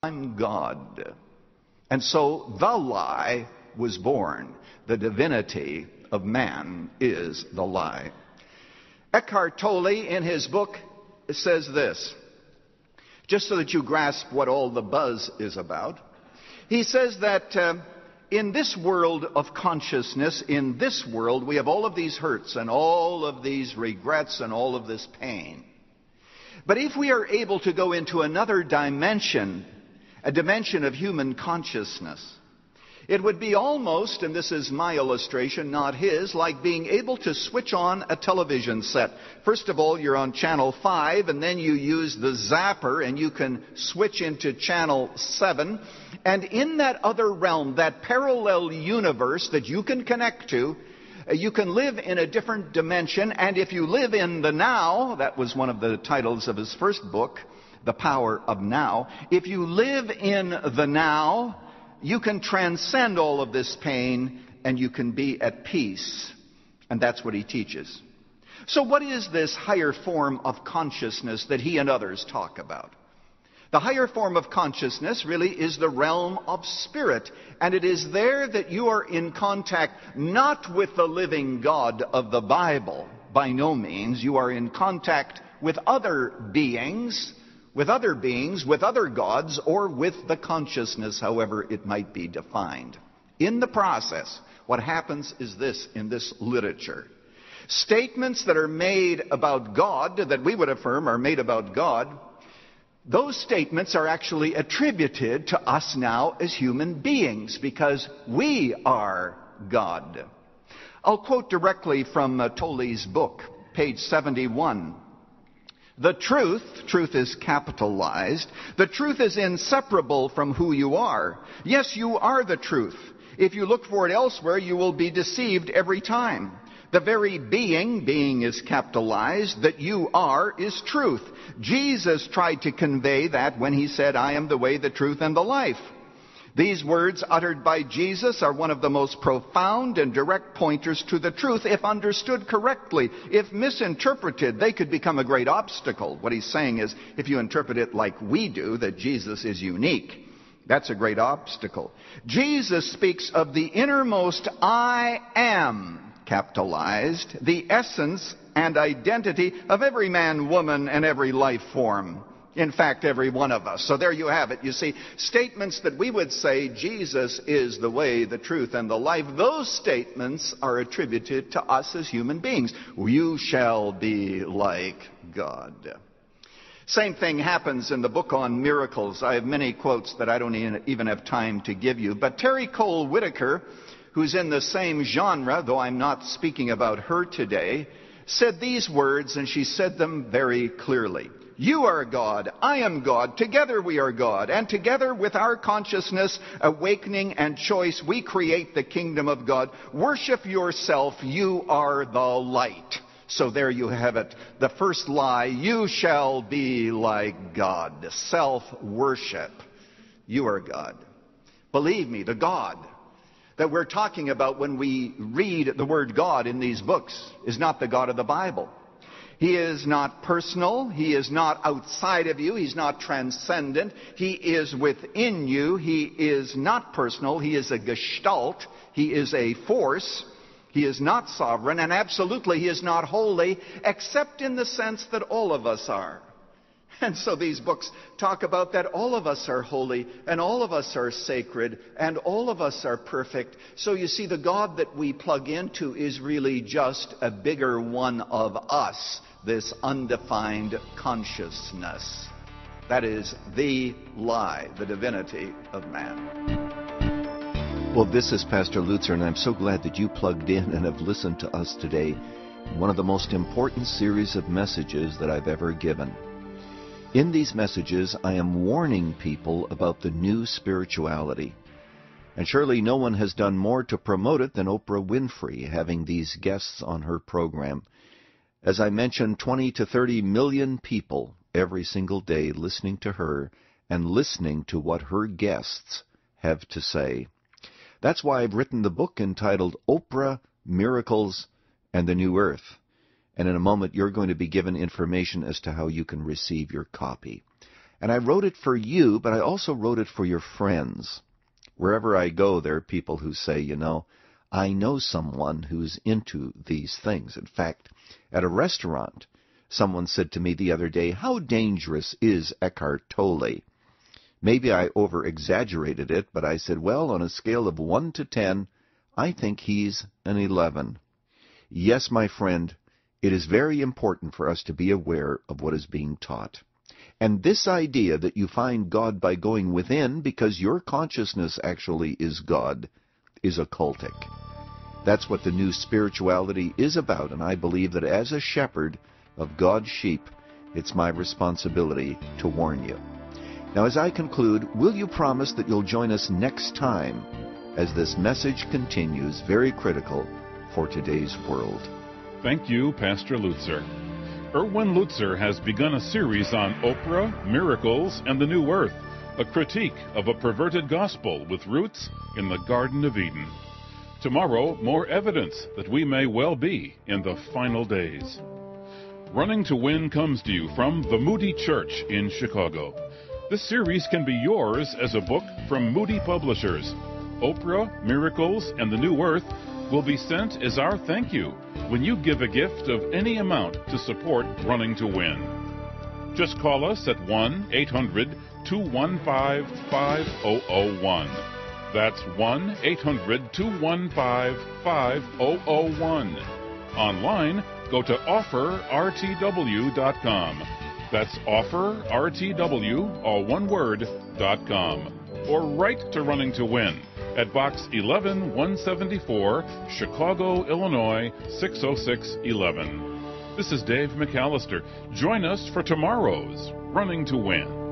I'm God. And so the lie was born. The divinity of man is the lie. Eckhart Tolle, in his book, says this, just so that you grasp what all the buzz is about. He says that in this world of consciousness, in this world, we have all of these hurts and all of these regrets and all of this pain. But if we are able to go into another dimension, a dimension of human consciousness, it would be almost, and this is my illustration, not his, like being able to switch on a television set. First of all, you're on channel 5, and then you use the zapper, and you can switch into channel 7. And in that other realm, that parallel universe that you can connect to, you can live in a different dimension. And if you live in the now, that was one of the titles of his first book, The Power of Now. If you live in the now, you can transcend all of this pain and you can be at peace. And that's what he teaches. So what is this higher form of consciousness that he and others talk about? The higher form of consciousness really is the realm of spirit. And it is there that you are in contact not with the living God of the Bible. By no means. You are in contact with other beings, with other gods, or with the consciousness, however it might be defined. In the process, what happens is this in this literature. Statements that are made about God, that we would affirm are made about God, those statements are actually attributed to us now as human beings because we are God. I'll quote directly from Tolle's book, page 71. The truth is capitalized. The truth is inseparable from who you are. Yes, you are the truth. If you look for it elsewhere, you will be deceived every time. The very being is capitalized, that you are is truth. Jesus tried to convey that when he said, I am the way, the truth, and the life. These words uttered by Jesus are one of the most profound and direct pointers to the truth if understood correctly. If misinterpreted, they could become a great obstacle. What he's saying is, if you interpret it like we do, that Jesus is unique, that's a great obstacle. Jesus speaks of the innermost I am, capitalized, the essence and identity of every man, woman, and every life form. In fact, every one of us. So there you have it. You see, statements that we would say Jesus is the way, the truth, and the life, those statements are attributed to us as human beings. You shall be like God. Same thing happens in the book on miracles. I have many quotes that I don't even have time to give you. But Terry Cole Whitaker, who's in the same genre, though I'm not speaking about her today, said these words, and she said them very clearly. You are God, I am God, together we are God, and together with our consciousness, awakening, and choice, we create the kingdom of God. Worship yourself, you are the light. So there you have it. The first lie, you shall be like God. Self-worship. You are God. Believe me, the God that we're talking about when we read the word God in these books is not the God of the Bible. He is not personal. He is not outside of you. He's not transcendent. He is within you. He is not personal. He is a gestalt. He is a force. He is not sovereign. And absolutely, he is not holy, except in the sense that all of us are. And so these books talk about that all of us are holy, and all of us are sacred, and all of us are perfect. So you see, the God that we plug into is really just a bigger one of us, this undefined consciousness. That is the lie, the divinity of man. Well, this is Pastor Lutzer, and I'm so glad that you plugged in and have listened to us today. One of the most important series of messages that I've ever given. In these messages, I am warning people about the new spirituality. And surely no one has done more to promote it than Oprah Winfrey, having these guests on her program. As I mentioned, 20 to 30 million people every single day listening to her and listening to what her guests have to say. That's why I've written the book entitled Oprah, Miracles, and the New Earth. And in a moment, you're going to be given information as to how you can receive your copy. And I wrote it for you, but I also wrote it for your friends. Wherever I go, there are people who say, you know, I know someone who's into these things. In fact, at a restaurant, someone said to me the other day, how dangerous is Eckhart Tolle? Maybe I over-exaggerated it, but I said, well, on a scale of 1 to 10, I think he's an 11. Yes, my friend, it is very important for us to be aware of what is being taught. And this idea that you find God by going within because your consciousness actually is God is occultic. That's what the new spirituality is about, and I believe that as a shepherd of God's sheep, it's my responsibility to warn you. Now, as I conclude, will you promise that you'll join us next time as this message continues, very critical for today's world? Thank you, Pastor Lutzer. Erwin Lutzer has begun a series on Oprah, miracles, and the new earth, a critique of a perverted gospel with roots in the Garden of Eden. Tomorrow, more evidence that we may well be in the final days. Running to Win comes to you from the Moody Church in Chicago. This series can be yours as a book from Moody Publishers. Oprah, Miracles, and the New Earth will be sent as our thank you when you give a gift of any amount to support Running to Win. Just call us at 1-800-215-5001. That's 1-800-215-5001. Online, go to offerrtw.com. That's offerrtw, all one word, .com. Or write to Running to Win at Box 11174, Chicago, Illinois, 60611. This is Dave McAllister. Join us for tomorrow's Running to Win.